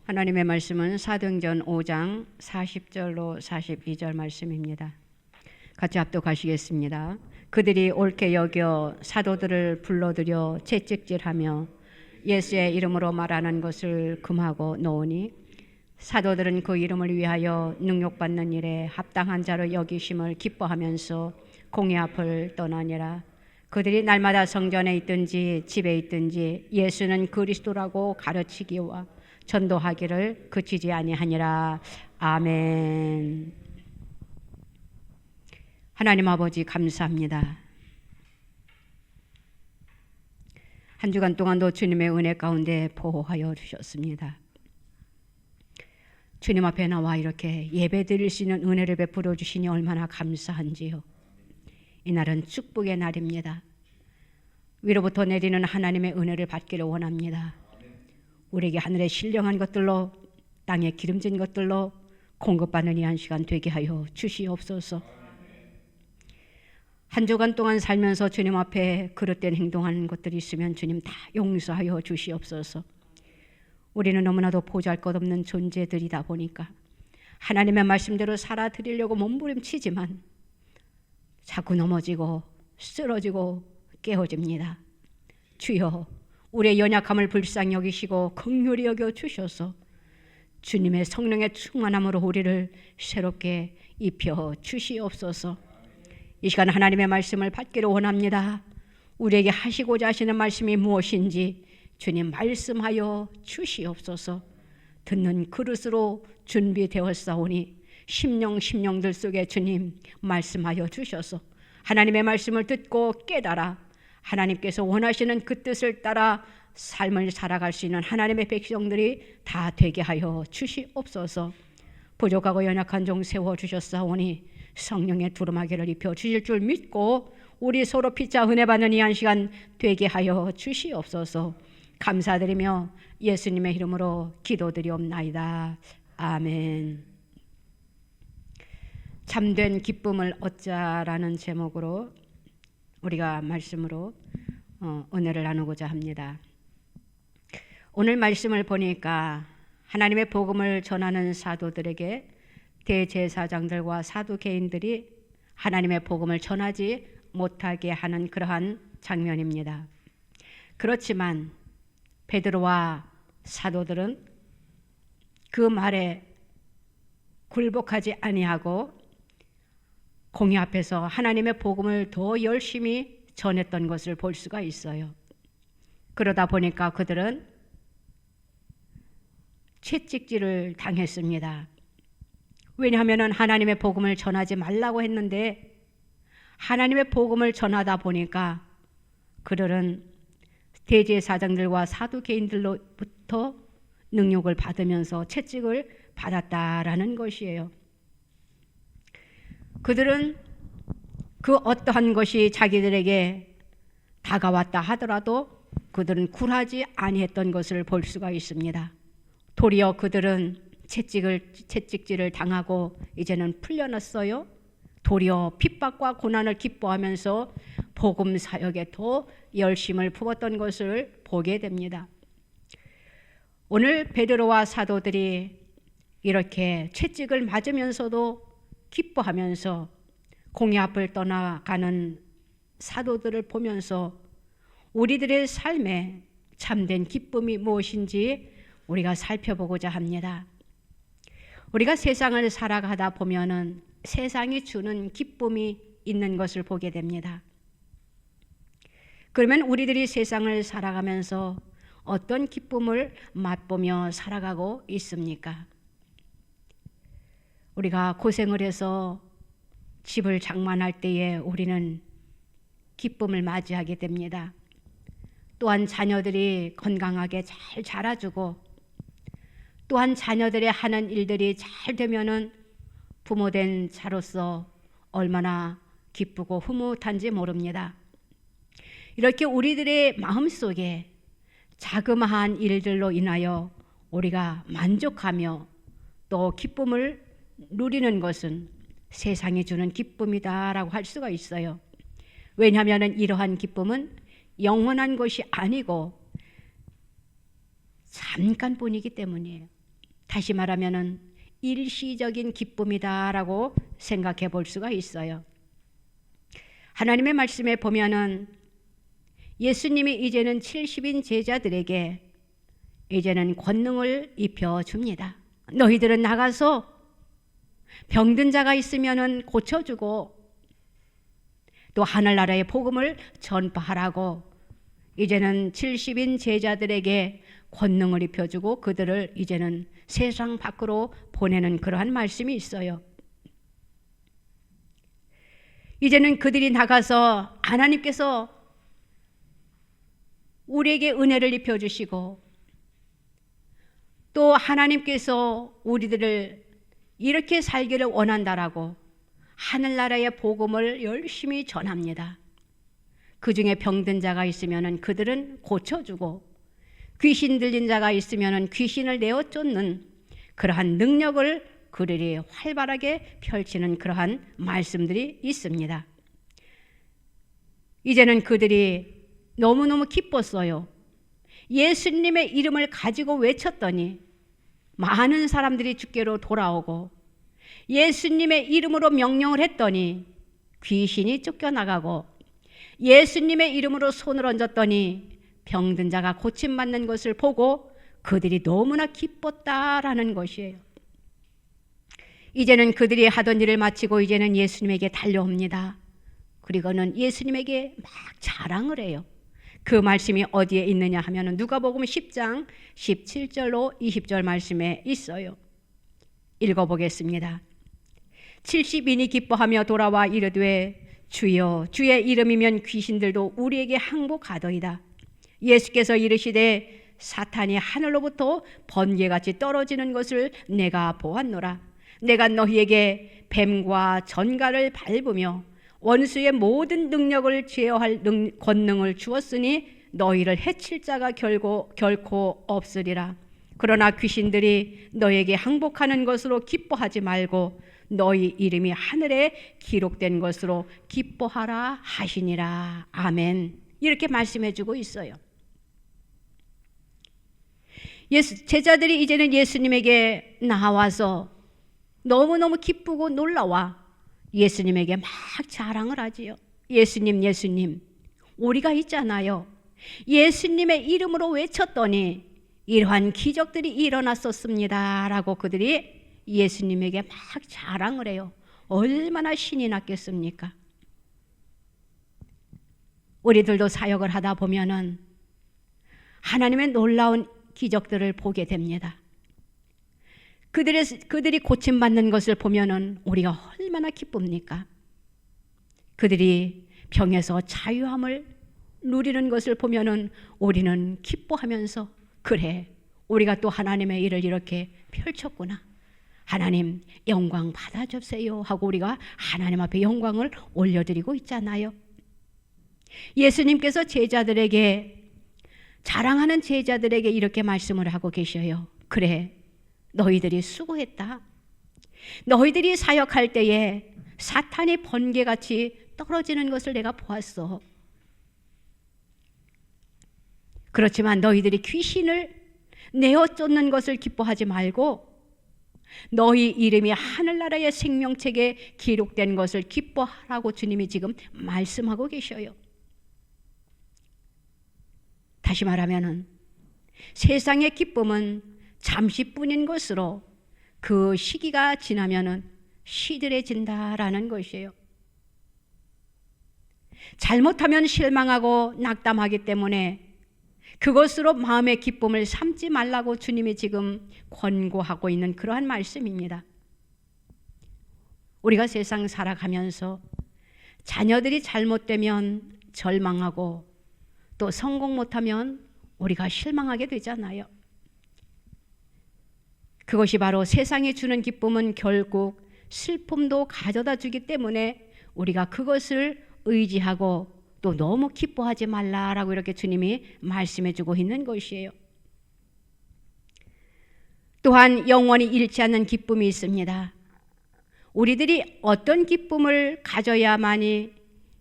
하나님의 말씀은 사도행전 5장 40절로 42절 말씀입니다. 같이 합독하시겠습니다. 그들이 옳게 여겨 사도들을 불러들여 채찍질하며 예수의 이름으로 말하는 것을 금하고 놓으니 사도들은 그 이름을 위하여 능욕받는 일에 합당한 자로 여기심을 기뻐하면서 공회 앞을 떠나니라. 그들이 날마다 성전에 있든지 집에 있든지 예수는 그리스도라고 가르치기와 전도하기를 그치지 아니하니라. 아멘. 하나님 아버지 감사합니다. 한 주간 동안도 주님의 은혜 가운데 보호하여 주셨습니다. 주님 앞에 나와 이렇게 예배 드릴 수 있는 은혜를 베풀어 주시니 얼마나 감사한지요. 이날은 축복의 날입니다. 위로부터 내리는 하나님의 은혜를 받기를 원합니다. 우리에게 하늘의 신령한 것들로 땅에 기름진 것들로 공급받는 이 한 시간 되게 하여 주시옵소서. 한 주간 동안 살면서 주님 앞에 그릇된 행동하는 것들이 있으면 주님 다 용서하여 주시옵소서. 우리는 너무나도 보잘것없는 존재들이다 보니까 하나님의 말씀대로 살아드리려고 몸부림치지만 자꾸 넘어지고 쓰러지고 깨어집니다. 주여, 우리의 연약함을 불쌍히 여기시고 긍휼히 여겨 주셔서 주님의 성령의 충만함으로 우리를 새롭게 입혀 주시옵소서. 이 시간 하나님의 말씀을 받기를 원합니다. 우리에게 하시고자 하시는 말씀이 무엇인지 주님 말씀하여 주시옵소서. 듣는 그릇으로 준비되었사오니 심령들 속에 주님 말씀하여 주셔서 하나님의 말씀을 듣고 깨달아 하나님께서 원하시는 그 뜻을 따라 삶을 살아갈 수 있는 하나님의 백성들이 다 되게 하여 주시옵소서. 부족하고 연약한 종 세워주셨사오니 성령의 두루마기를 입혀 주실 줄 믿고 우리 서로 피차 은혜 받는 이 한 시간 되게 하여 주시옵소서. 감사드리며 예수님의 이름으로 기도드리옵나이다. 아멘. 참된 기쁨을 얻자라는 제목으로 우리가 말씀으로 은혜를 나누고자 합니다. 오늘 말씀을 보니까 하나님의 복음을 전하는 사도들에게 대제사장들과 사두개인들이 하나님의 복음을 전하지 못하게 하는 그러한 장면입니다. 그렇지만 베드로와 사도들은 그 말에 굴복하지 아니하고 공회 앞에서 하나님의 복음을 더 열심히 전했던 것을 볼 수가 있어요. 그러다 보니까 그들은 채찍질을 당했습니다. 왜냐하면 하나님의 복음을 전하지 말라고 했는데 하나님의 복음을 전하다 보니까 그들은 대제사장들과 사두개인들로부터 능욕을 받으면서 채찍을 받았다라는 것이에요. 그들은 그 어떠한 것이 자기들에게 다가왔다 하더라도 그들은 굴하지 아니했던 것을 볼 수가 있습니다. 도리어 그들은 채찍질을 당하고 이제는 풀려났어요. 도리어 핍박과 고난을 기뻐하면서 복음 사역에 더 열심을 부었던 것을 보게 됩니다. 오늘 베드로와 사도들이 이렇게 채찍을 맞으면서도 기뻐하면서 공회 앞을 떠나가는 사도들을 보면서 우리들의 삶에 참된 기쁨이 무엇인지 우리가 살펴보고자 합니다. 우리가 세상을 살아가다 보면은 세상이 주는 기쁨이 있는 것을 보게 됩니다. 그러면 우리들이 세상을 살아가면서 어떤 기쁨을 맛보며 살아가고 있습니까? 우리가 고생을 해서 집을 장만할 때에 우리는 기쁨을 맞이하게 됩니다. 또한 자녀들이 건강하게 잘 자라주고 또한 자녀들의 하는 일들이 잘 되면은 부모된 자로서 얼마나 기쁘고 흐뭇한지 모릅니다. 이렇게 우리들의 마음속에 자그마한 일들로 인하여 우리가 만족하며 또 기쁨을 누리는 것은 세상이 주는 기쁨이다라고 할 수가 있어요. 왜냐하면 이러한 기쁨은 영원한 것이 아니고 잠깐뿐이기 때문이에요. 다시 말하면은 일시적인 기쁨이다라고 생각해 볼 수가 있어요. 하나님의 말씀에 보면은 예수님이 이제는 70인 제자들에게 이제는 권능을 입혀 줍니다. 너희들은 나가서 병든 자가 있으면은 고쳐주고 또 하늘나라의 복음을 전파하라고 이제는 70인 제자들에게 권능을 입혀주고 그들을 이제는 세상 밖으로 보내는 그러한 말씀이 있어요. 이제는 그들이 나가서 하나님께서 우리에게 은혜를 입혀주시고 또 하나님께서 우리들을 이렇게 살기를 원한다라고 하늘나라의 복음을 열심히 전합니다. 그 중에 병든 자가 있으면 그들은 고쳐주고 귀신 들린 자가 있으면 귀신을 내어 쫓는 그러한 능력을 그들이 활발하게 펼치는 그러한 말씀들이 있습니다. 이제는 그들이 너무너무 기뻤어요. 예수님의 이름을 가지고 외쳤더니 많은 사람들이 주께로 돌아오고 예수님의 이름으로 명령을 했더니 귀신이 쫓겨나가고 예수님의 이름으로 손을 얹었더니 병든 자가 고침받는 것을 보고 그들이 너무나 기뻤다라는 것이에요. 이제는 그들이 하던 일을 마치고 이제는 예수님에게 달려옵니다. 그리고는 예수님에게 막 자랑을 해요. 그 말씀이 어디에 있느냐 하면 누가복음 10장 17절로 20절 말씀에 있어요. 읽어보겠습니다. 70인이 기뻐하며 돌아와 이르되 주여 주의 이름이면 귀신들도 우리에게 항복하더이다. 예수께서 이르시되 사탄이 하늘로부터 번개같이 떨어지는 것을 내가 보았노라. 내가 너희에게 뱀과 전갈을 밟으며 원수의 모든 능력을 제어할 권능을 주었으니 너희를 해칠 자가 결코 없으리라. 그러나 귀신들이 너에게 항복하는 것으로 기뻐하지 말고 너희 이름이 하늘에 기록된 것으로 기뻐하라 하시니라. 아멘. 이렇게 말씀해 주고 있어요. 제자들이 이제는 예수님에게 나와서 너무너무 기쁘고 놀라와 예수님에게 막 자랑을 하지요. 예수님 우리가 있잖아요. 예수님의 이름으로 외쳤더니 이러한 기적들이 일어났었습니다 라고 그들이 예수님에게 막 자랑을 해요. 얼마나 신이 났겠습니까? 우리들도 사역을 하다 보면은 하나님의 놀라운 기적들을 보게 됩니다. 그들이 고침받는 것을 보면은 우리가 얼마나 기쁩니까? 그들이 병에서 자유함을 누리는 것을 보면은 우리는 기뻐하면서 그래, 우리가 또 하나님의 일을 이렇게 펼쳤구나. 하나님 영광 받아주세요 하고 우리가 하나님 앞에 영광을 올려드리고 있잖아요. 예수님께서 제자들에게 자랑하는 제자들에게 이렇게 말씀을 하고 계셔요. 그래, 너희들이 수고했다. 너희들이 사역할 때에 사탄이 번개같이 떨어지는 것을 내가 보았어. 그렇지만 너희들이 귀신을 내어 쫓는 것을 기뻐하지 말고 너희 이름이 하늘나라의 생명책에 기록된 것을 기뻐하라고 주님이 지금 말씀하고 계셔요. 다시 말하면은 세상의 기쁨은 잠시뿐인 것으로 그 시기가 지나면은 시들해진다라는 것이에요. 잘못하면 실망하고 낙담하기 때문에 그것으로 마음의 기쁨을 삼지 말라고 주님이 지금 권고하고 있는 그러한 말씀입니다. 우리가 세상 살아가면서 자녀들이 잘못되면 절망하고 또 성공 못하면 우리가 실망하게 되잖아요. 그것이 바로 세상이 주는 기쁨은 결국 슬픔도 가져다 주기 때문에 우리가 그것을 의지하고 또 너무 기뻐하지 말라라고 이렇게 주님이 말씀해 주고 있는 것이에요. 또한 영원히 잃지 않는 기쁨이 있습니다. 우리들이 어떤 기쁨을 가져야만이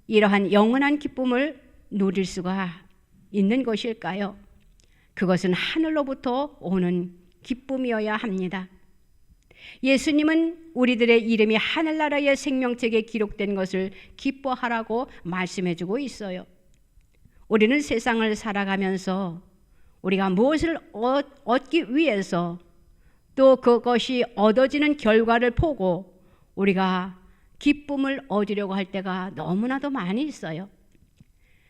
이러한 영원한 기쁨을 누릴 수가 있는 것일까요? 그것은 하늘로부터 오는 기쁨이어야 합니다. 예수님은 우리들의 이름이 하늘나라의 생명책에 기록된 것을 기뻐하라고 말씀해주고 있어요. 우리는 세상을 살아가면서 우리가 무엇을 얻기 위해서 또 그것이 얻어지는 결과를 보고 우리가 기쁨을 얻으려고 할 때가 너무나도 많이 있어요.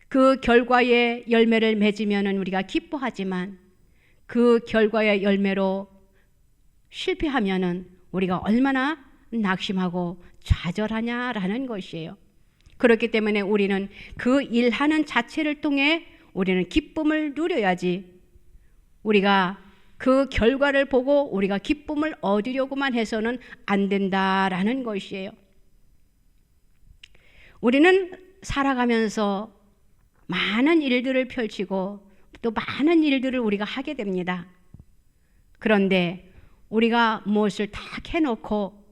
그 결과의 열매를 맺으면 우리가 기뻐하지만 그 결과의 열매로 실패하면 우리가 얼마나 낙심하고 좌절하냐라는 것이에요. 그렇기 때문에 우리는 그 일하는 자체를 통해 우리는 기쁨을 누려야지, 우리가 그 결과를 보고 우리가 기쁨을 얻으려고만 해서는 안 된다라는 것이에요. 우리는 살아가면서 많은 일들을 펼치고 또 많은 일들을 우리가 하게 됩니다. 그런데 우리가 무엇을 다 해놓고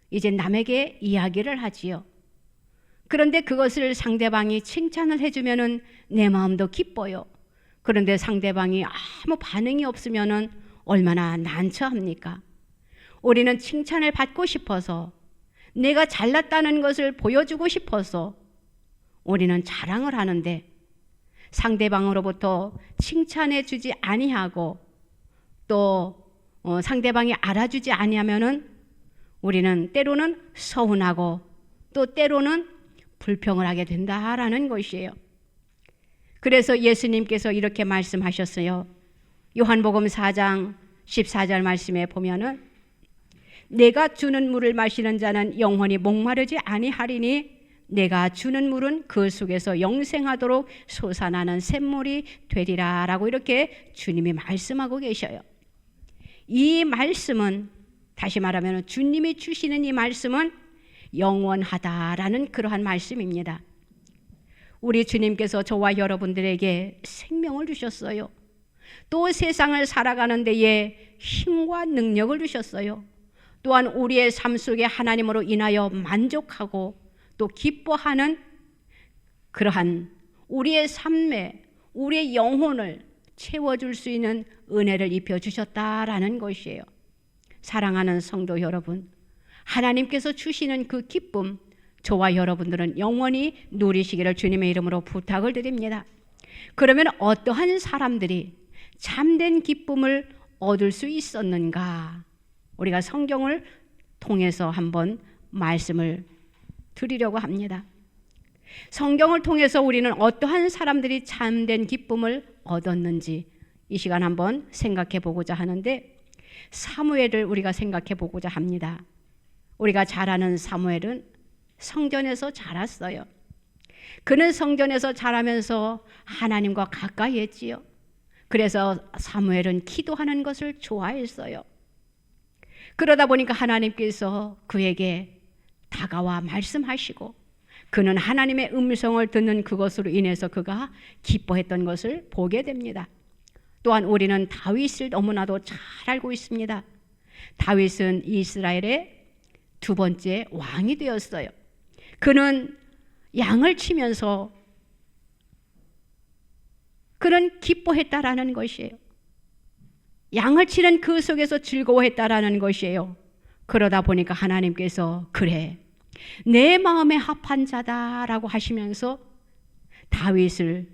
이제 남에게 이야기를 하지요. 그런데 그것을 상대방이 칭찬을 해주면은 내 마음도 기뻐요. 그런데 상대방이 아무 반응이 없으면은 얼마나 난처합니까? 우리는 칭찬을 받고 싶어서, 내가 잘났다는 것을 보여주고 싶어서 우리는 자랑을 하는데, 상대방으로부터 칭찬해 주지 아니하고 또 상대방이 알아주지 아니하면은 우리는 때로는 서운하고 또 때로는 불평을 하게 된다라는 것이에요. 그래서 예수님께서 이렇게 말씀하셨어요. 요한복음 4장 14절 말씀에 보면은 내가 주는 물을 마시는 자는 영원히 목마르지 아니하리니 내가 주는 물은 그 속에서 영생하도록 솟아나는 샘물이 되리라 라고 이렇게 주님이 말씀하고 계셔요. 이 말씀은, 다시 말하면 주님이 주시는 이 말씀은 영원하다라는 그러한 말씀입니다. 우리 주님께서 저와 여러분들에게 생명을 주셨어요. 또 세상을 살아가는 데에 힘과 능력을 주셨어요. 또한 우리의 삶 속에 하나님으로 인하여 만족하고 또 기뻐하는 그러한 우리의 삶에 우리의 영혼을 채워줄 수 있는 은혜를 입혀주셨다라는 것이에요. 사랑하는 성도 여러분, 하나님께서 주시는 그 기쁨, 저와 여러분들은 영원히 누리시기를 주님의 이름으로 부탁을 드립니다. 그러면 어떠한 사람들이 참된 기쁨을 얻을 수 있었는가? 우리가 성경을 통해서 한번 말씀을 드리려고 합니다. 성경을 통해서 우리는 어떠한 사람들이 참된 기쁨을 얻었는지 이 시간 한번 생각해 보고자 하는데, 사무엘을 우리가 생각해 보고자 합니다. 우리가 잘 아는 사무엘은 성전에서 자랐어요. 그는 성전에서 자라면서 하나님과 가까이 했지요. 그래서 사무엘은 기도하는 것을 좋아했어요. 그러다 보니까 하나님께서 그에게 다가와 말씀하시고 그는 하나님의 음성을 듣는 그것으로 인해서 그가 기뻐했던 것을 보게 됩니다. 또한 우리는 다윗을 너무나도 잘 알고 있습니다. 다윗은 이스라엘의 두 번째 왕이 되었어요. 그는 양을 치면서 그는 기뻐했다라는 것이에요. 양을 치는 그 속에서 즐거워했다라는 것이에요. 그러다 보니까 하나님께서 그래, 내 마음에 합한 자다라고 하시면서 다윗을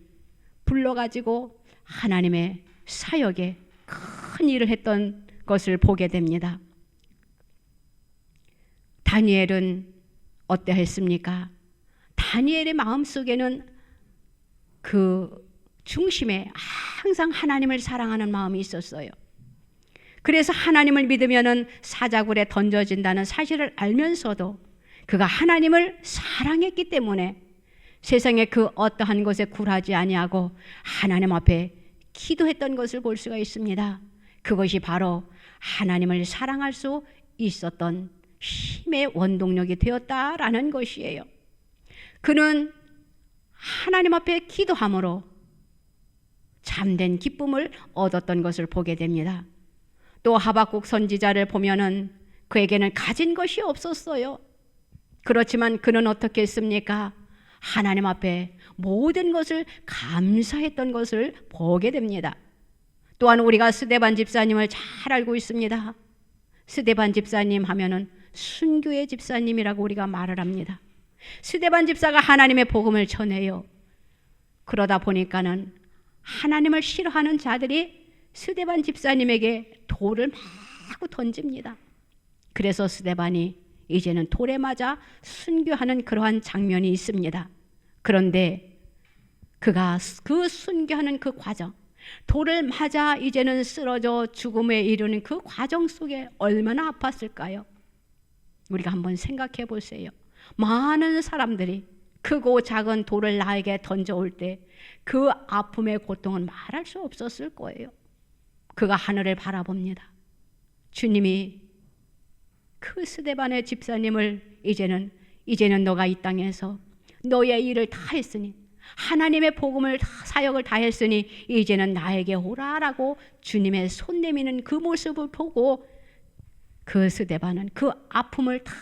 불러가지고 하나님의 사역에 큰 일을 했던 것을 보게 됩니다. 다니엘은 어떠했습니까? 다니엘의 마음속에는 그 중심에 항상 하나님을 사랑하는 마음이 있었어요. 그래서 하나님을 믿으면은 사자굴에 던져진다는 사실을 알면서도 그가 하나님을 사랑했기 때문에 세상의 그 어떠한 것에 굴하지 아니하고 하나님 앞에 기도했던 것을 볼 수가 있습니다. 그것이 바로 하나님을 사랑할 수 있었던 힘의 원동력이 되었다라는 것이에요. 그는 하나님 앞에 기도함으로 참된 기쁨을 얻었던 것을 보게 됩니다. 또 하박국 선지자를 보면은 그에게는 가진 것이 없었어요. 그렇지만 그는 어떻게 했습니까? 하나님 앞에 모든 것을 감사했던 것을 보게 됩니다. 또한 우리가 스데반 집사님을 잘 알고 있습니다. 스데반 집사님 하면은 순교의 집사님이라고 우리가 말을 합니다. 스데반 집사가 하나님의 복음을 전해요. 그러다 보니까는 하나님을 싫어하는 자들이 스데반 집사님에게 돌을 마구 던집니다. 그래서 스데반이 이제는 돌에 맞아 순교하는 그러한 장면이 있습니다. 그런데 그가 그 순교하는 그 과정, 돌을 맞아 이제는 쓰러져 죽음에 이르는 그 과정 속에 얼마나 아팠을까요? 우리가 한번 생각해 보세요. 많은 사람들이 크고 작은 돌을 나에게 던져올 때 그 아픔의 고통은 말할 수 없었을 거예요. 그가 하늘을 바라봅니다. 주님이 그 스데반의 집사님을 이제는 너가 이 땅에서 너의 일을 다 했으니, 하나님의 복음을 다 사역을 다 했으니 이제는 나에게 오라라고 주님의 손 내미는 그 모습을 보고 그 스데반은 그 아픔을 다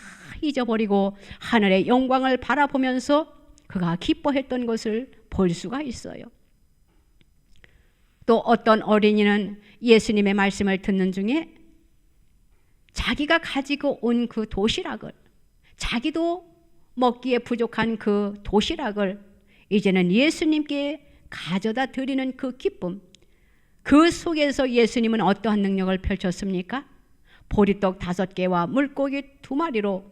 잊어버리고 하늘의 영광을 바라보면서 그가 기뻐했던 것을 볼 수가 있어요. 또 어떤 어린이는 예수님의 말씀을 듣는 중에 자기가 가지고 온 그 도시락을, 자기도 먹기에 부족한 그 도시락을 이제는 예수님께 가져다 드리는 그 기쁨, 그 속에서 예수님은 어떠한 능력을 펼쳤습니까? 보리떡 5개와 물고기 2마리로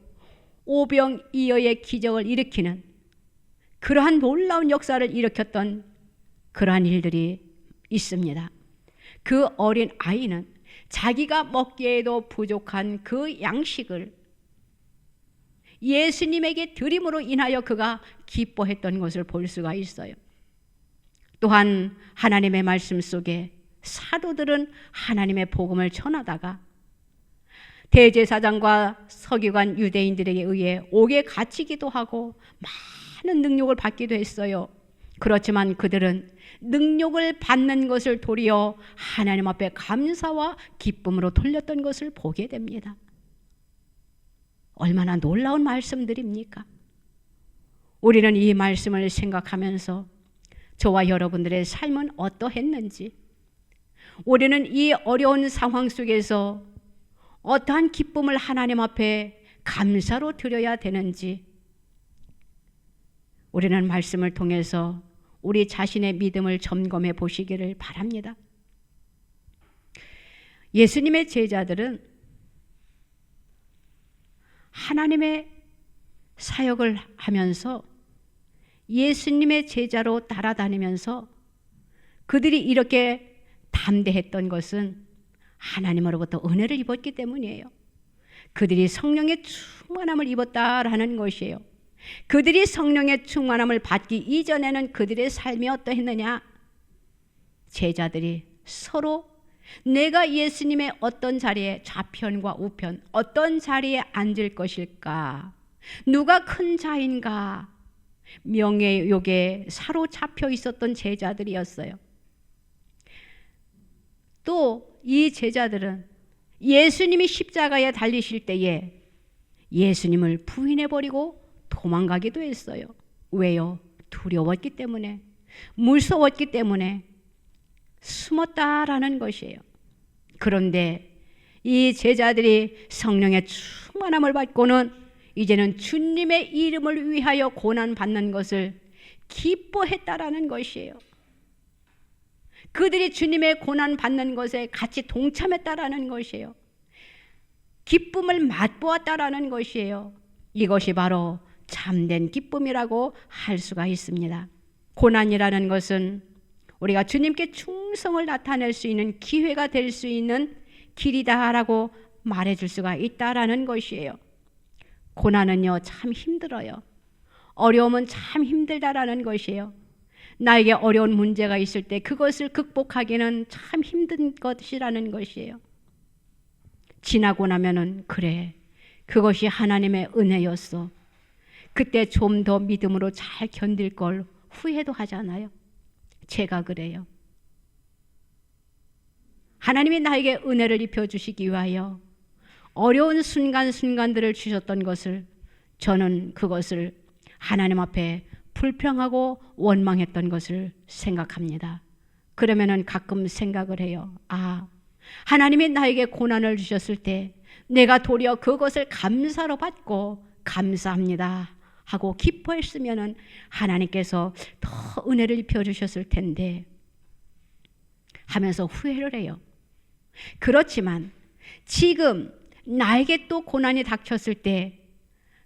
오병이어의 기적을 일으키는 그러한 놀라운 역사를 일으켰던 그러한 일들이 있습니다. 그 어린 아이는 자기가 먹기에도 부족한 그 양식을 예수님에게 드림으로 인하여 그가 기뻐했던 것을 볼 수가 있어요. 또한 하나님의 말씀 속에 사도들은 하나님의 복음을 전하다가 대제사장과 서기관 유대인들에게 의해 옥에 갇히기도 하고 많은 능력을 받기도 했어요. 그렇지만 그들은 능력을 받는 것을 도리어 하나님 앞에 감사와 기쁨으로 돌렸던 것을 보게 됩니다. 얼마나 놀라운 말씀들입니까? 우리는 이 말씀을 생각하면서 저와 여러분들의 삶은 어떠했는지, 우리는 이 어려운 상황 속에서 어떠한 기쁨을 하나님 앞에 감사로 드려야 되는지, 우리는 말씀을 통해서 우리 자신의 믿음을 점검해 보시기를 바랍니다. 예수님의 제자들은 하나님의 사역을 하면서 예수님의 제자로 따라다니면서 그들이 이렇게 담대했던 것은 하나님으로부터 은혜를 입었기 때문이에요. 그들이 성령의 충만함을 입었다라는 것이에요. 그들이 성령의 충만함을 받기 이전에는 그들의 삶이 어떠했느냐? 제자들이 서로 내가 예수님의 어떤 자리에, 좌편과 우편, 어떤 자리에 앉을 것일까? 누가 큰 자인가? 명예욕에 사로잡혀 있었던 제자들이었어요. 또 이 제자들은 예수님이 십자가에 달리실 때에 예수님을 부인해버리고 도망가기도 했어요. 왜요? 두려웠기 때문에, 무서웠기 때문에 숨었다라는 것이에요. 그런데 이 제자들이 성령의 충만함을 받고는 이제는 주님의 이름을 위하여 고난받는 것을 기뻐했다라는 것이에요. 그들이 주님의 고난받는 것에 같이 동참했다라는 것이에요. 기쁨을 맛보았다라는 것이에요. 이것이 바로 참된 기쁨이라고 할 수가 있습니다. 고난이라는 것은 우리가 주님께 충성을 나타낼 수 있는 기회가 될 수 있는 길이다라고 말해줄 수가 있다라는 것이에요. 고난은요, 참 힘들어요. 어려움은 참 힘들다라는 것이에요. 나에게 어려운 문제가 있을 때 그것을 극복하기는 참 힘든 것이라는 것이에요. 지나고 나면은 그래, 그것이 하나님의 은혜였어, 그때 좀 더 믿음으로 잘 견딜 걸 후회도 하잖아요. 제가 그래요. 하나님이 나에게 은혜를 입혀주시기 위하여 어려운 순간순간들을 주셨던 것을, 저는 그것을 하나님 앞에 불평하고 원망했던 것을 생각합니다. 그러면은 가끔 생각을 해요. 아, 하나님이 나에게 고난을 주셨을 때 내가 도리어 그것을 감사로 받고 감사합니다 하고 기뻐했으면은 하나님께서 더 은혜를 입혀 주셨을 텐데 하면서 후회를 해요. 그렇지만 지금 나에게 또 고난이 닥쳤을 때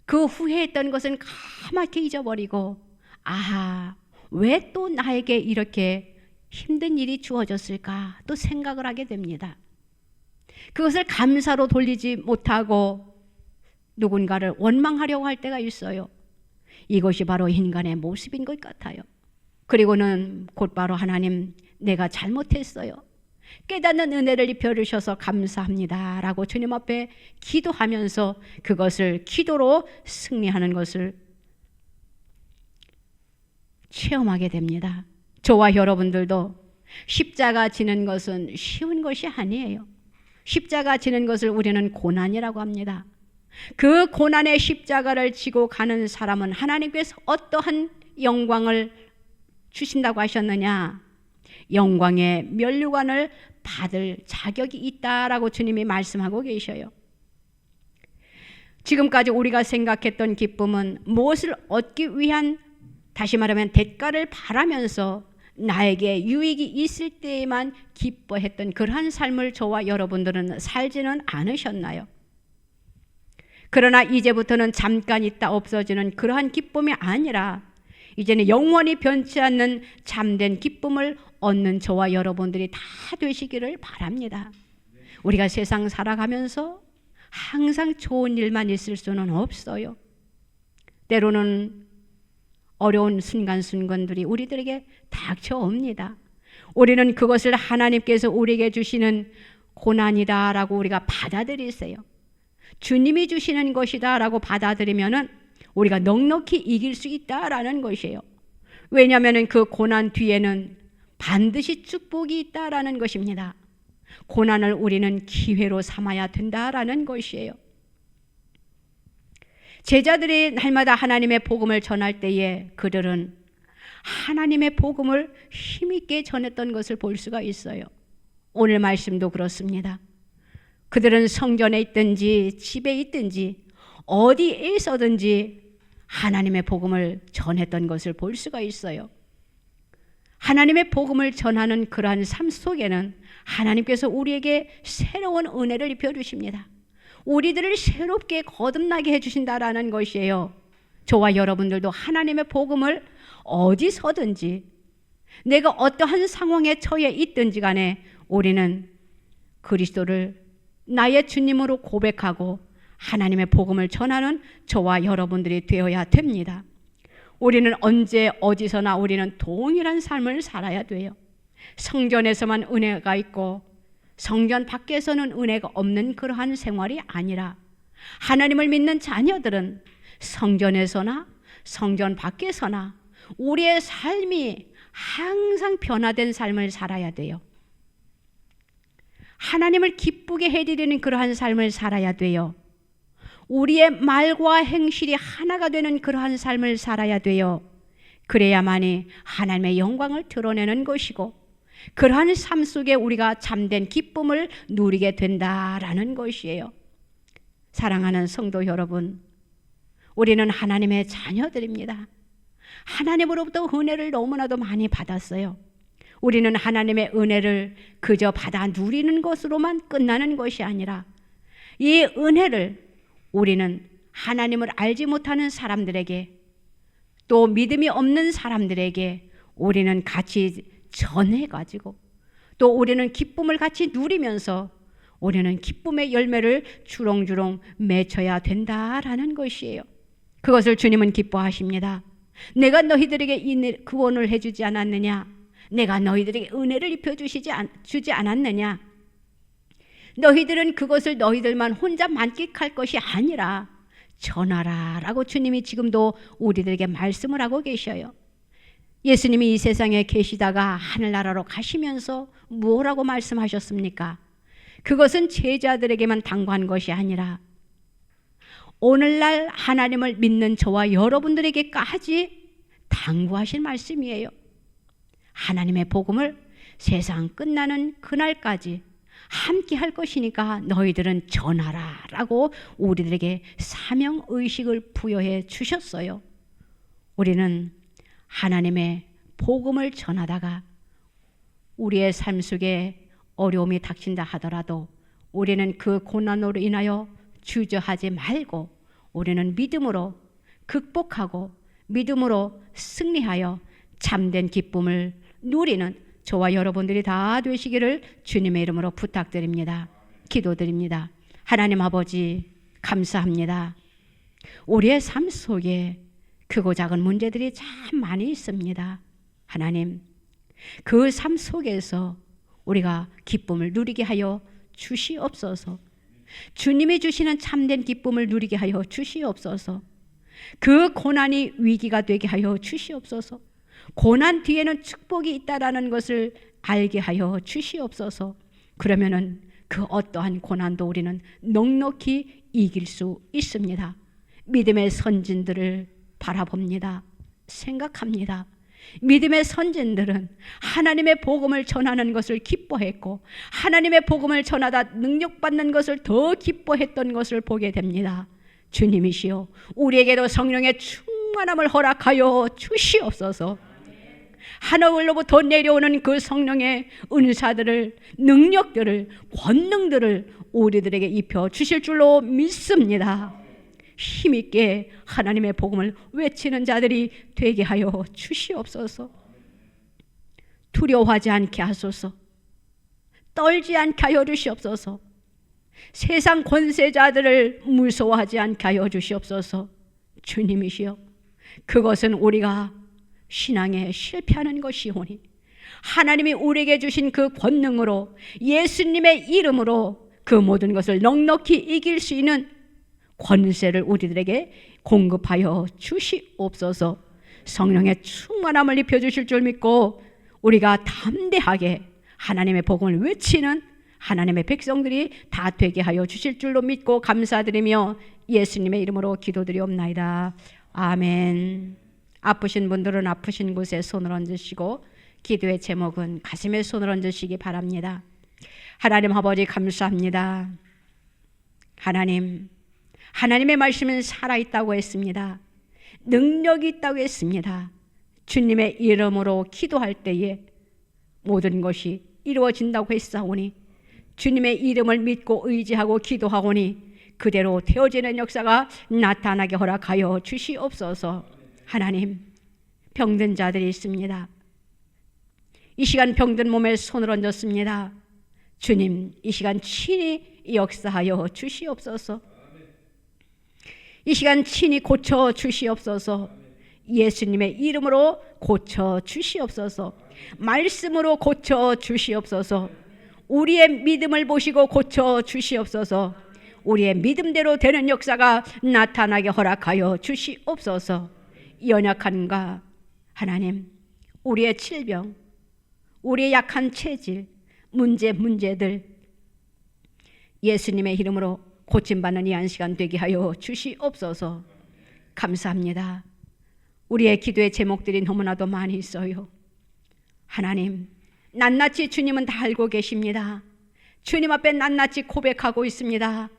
그 후회했던 것은 까맣게 잊어버리고, 아하, 왜 또 나에게 이렇게 힘든 일이 주어졌을까 또 생각을 하게 됩니다. 그것을 감사로 돌리지 못하고 누군가를 원망하려고 할 때가 있어요. 이것이 바로 인간의 모습인 것 같아요. 그리고는 곧바로 하나님, 내가 잘못했어요. 깨닫는 은혜를 입혀주셔서 감사합니다 라고 주님 앞에 기도하면서 그것을 기도로 승리하는 것을 체험하게 됩니다. 저와 여러분들도 십자가 지는 것은 쉬운 것이 아니에요. 십자가 지는 것을 우리는 고난이라고 합니다. 그 고난의 십자가를 지고 가는 사람은 하나님께서 어떠한 영광을 주신다고 하셨느냐? 영광의 면류관을 받을 자격이 있다라고 주님이 말씀하고 계셔요. 지금까지 우리가 생각했던 기쁨은 무엇을 얻기 위한, 다시 말하면 대가를 바라면서 나에게 유익이 있을 때에만 기뻐했던 그러한 삶을 저와 여러분들은 살지는 않으셨나요? 그러나 이제부터는 잠깐 있다 없어지는 그러한 기쁨이 아니라 이제는 영원히 변치 않는 참된 기쁨을 얻는 저와 여러분들이 다 되시기를 바랍니다. 우리가 세상 살아가면서 항상 좋은 일만 있을 수는 없어요. 때로는 어려운 순간순간들이 우리들에게 닥쳐옵니다. 우리는 그것을 하나님께서 우리에게 주시는 고난이다라고 우리가 받아들이세요. 주님이 주시는 것이다라고 받아들이면은 우리가 넉넉히 이길 수 있다라는 것이에요. 왜냐하면 그 고난 뒤에는 반드시 축복이 있다라는 것입니다. 고난을 우리는 기회로 삼아야 된다라는 것이에요. 제자들이 날마다 하나님의 복음을 전할 때에 그들은 하나님의 복음을 힘있게 전했던 것을 볼 수가 있어요. 오늘 말씀도 그렇습니다. 그들은 성전에 있든지 집에 있든지 어디에서든지 하나님의 복음을 전했던 것을 볼 수가 있어요. 하나님의 복음을 전하는 그러한 삶 속에는 하나님께서 우리에게 새로운 은혜를 입혀주십니다. 우리들을 새롭게 거듭나게 해주신다라는 것이에요. 저와 여러분들도 하나님의 복음을 어디서든지 내가 어떠한 상황에 처해 있든지 간에 우리는 그리스도를 나의 주님으로 고백하고 하나님의 복음을 전하는 저와 여러분들이 되어야 됩니다. 우리는 언제 어디서나 우리는 동일한 삶을 살아야 돼요. 성전에서만 은혜가 있고 성전 밖에서는 은혜가 없는 그러한 생활이 아니라 하나님을 믿는 자녀들은 성전에서나 성전 밖에서나 우리의 삶이 항상 변화된 삶을 살아야 돼요. 하나님을 기쁘게 해드리는 그러한 삶을 살아야 돼요. 우리의 말과 행실이 하나가 되는 그러한 삶을 살아야 돼요. 그래야만이 하나님의 영광을 드러내는 것이고 그러한 삶 속에 우리가 참된 기쁨을 누리게 된다라는 것이에요. 사랑하는 성도 여러분, 우리는 하나님의 자녀들입니다. 하나님으로부터 은혜를 너무나도 많이 받았어요. 우리는 하나님의 은혜를 그저 받아 누리는 것으로만 끝나는 것이 아니라 이 은혜를 우리는 하나님을 알지 못하는 사람들에게 또 믿음이 없는 사람들에게 우리는 같이 전해가지고 또 우리는 기쁨을 같이 누리면서 우리는 기쁨의 열매를 주렁주렁 맺어야 된다라는 것이에요. 그것을 주님은 기뻐하십니다. 내가 너희들에게 이 구원을 해주지 않았느냐? 내가 너희들에게 은혜를 입혀주지 않았느냐? 너희들은 그것을 너희들만 혼자 만끽할 것이 아니라 전하라 라고 주님이 지금도 우리들에게 말씀을 하고 계셔요. 예수님이 이 세상에 계시다가 하늘나라로 가시면서 뭐라고 말씀하셨습니까? 그것은 제자들에게만 당부한 것이 아니라 오늘날 하나님을 믿는 저와 여러분들에게까지 당부하신 말씀이에요. 하나님의 복음을 세상 끝나는 그날까지 함께 할 것이니까 너희들은 전하라 라고 우리들에게 사명의식을 부여해 주셨어요. 우리는 하나님의 복음을 전하다가 우리의 삶 속에 어려움이 닥친다 하더라도 우리는 그 고난으로 인하여 주저하지 말고 우리는 믿음으로 극복하고 믿음으로 승리하여 참된 기쁨을 누리는 저와 여러분들이 다 되시기를 주님의 이름으로 부탁드립니다. 기도드립니다. 하나님 아버지 감사합니다. 우리의 삶 속에 크고 작은 문제들이 참 많이 있습니다. 하나님, 그 삶 속에서 우리가 기쁨을 누리게 하여 주시옵소서. 주님이 주시는 참된 기쁨을 누리게 하여 주시옵소서. 그 고난이 위기가 되게 하여 주시옵소서. 고난 뒤에는 축복이 있다라는 것을 알게 하여 주시옵소서. 그러면은 그 어떠한 고난도 우리는 넉넉히 이길 수 있습니다. 믿음의 선진들을 바라봅니다. 생각합니다. 믿음의 선진들은 하나님의 복음을 전하는 것을 기뻐했고 하나님의 복음을 전하다 능력받는 것을 더 기뻐했던 것을 보게 됩니다. 주님이시여, 우리에게도 성령의 충만함을 허락하여 주시옵소서. 하늘로부터 내려오는 그 성령의 은사들을, 능력들을, 권능들을 우리들에게 입혀 주실 줄로 믿습니다. 힘있게 하나님의 복음을 외치는 자들이 되게 하여 주시옵소서. 두려워하지 않게 하소서. 떨지 않게 하여 주시옵소서. 세상 권세자들을 무서워하지 않게 하여 주시옵소서. 주님이시여, 그것은 우리가 신앙에 실패하는 것이오니 하나님이 우리에게 주신 그 권능으로 예수님의 이름으로 그 모든 것을 넉넉히 이길 수 있는 권세를 우리들에게 공급하여 주시옵소서. 성령의 충만함을 입혀주실 줄 믿고 우리가 담대하게 하나님의 복음을 외치는 하나님의 백성들이 다 되게 하여 주실 줄로 믿고 감사드리며 예수님의 이름으로 기도드리옵나이다. 아멘. 아프신 분들은 아프신 곳에 손을 얹으시고 기도의 제목은 가슴에 손을 얹으시기 바랍니다. 하나님 아버지 감사합니다. 하나님의 말씀은 살아있다고 했습니다. 능력이 있다고 했습니다. 주님의 이름으로 기도할 때에 모든 것이 이루어진다고 했사오니 주님의 이름을 믿고 의지하고 기도하오니 그대로 되어지는 역사가 나타나게 허락하여 주시옵소서. 하나님, 병든 자들이 있습니다. 이 시간 병든 몸에 손을 얹었습니다. 주님, 이 시간 친히 역사하여 주시옵소서. 이 시간 친히 고쳐 주시옵소서. 예수님의 이름으로 고쳐 주시옵소서. 말씀으로 고쳐 주시옵소서. 우리의 믿음을 보시고 고쳐 주시옵소서. 우리의 믿음대로 되는 역사가 나타나게 허락하여 주시옵소서. 연약한가 하나님, 우리의 질병, 우리의 약한 체질, 문제들 예수님의 이름으로 고침받는 이 한 시간 되게 하여 주시옵소서. 감사합니다. 우리의 기도의 제목들이 너무나도 많이 있어요. 하나님, 낱낱이 주님은 다 알고 계십니다. 주님 앞에 낱낱이 고백하고 있습니다.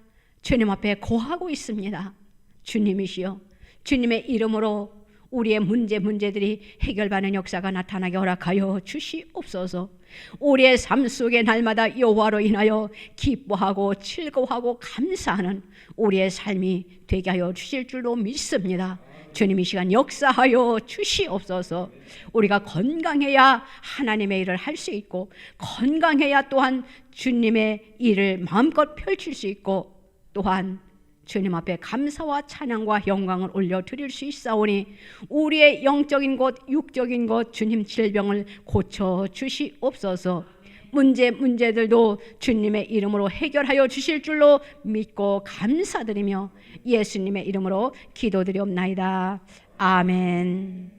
주님 앞에 고하고 있습니다. 주님이시여, 주님의 이름으로 우리의 문제들이 해결받는 역사가 나타나게 허락하여 주시옵소서. 우리의 삶 속에 날마다 여호와로 인하여 기뻐하고 즐거워하고 감사하는 우리의 삶이 되게 하여 주실 줄로 믿습니다. 주님, 이 시간 역사하여 주시옵소서. 우리가 건강해야 하나님의 일을 할 수 있고 건강해야 또한 주님의 일을 마음껏 펼칠 수 있고 또한 주님 앞에 감사와 찬양과 영광을 올려드릴 수 있사오니 우리의 영적인 것, 육적인 것, 주님 질병을 고쳐 주시옵소서. 문제들도 주님의 이름으로 해결하여 주실 줄로 믿고 감사드리며 예수님의 이름으로 기도드리옵나이다. 아멘.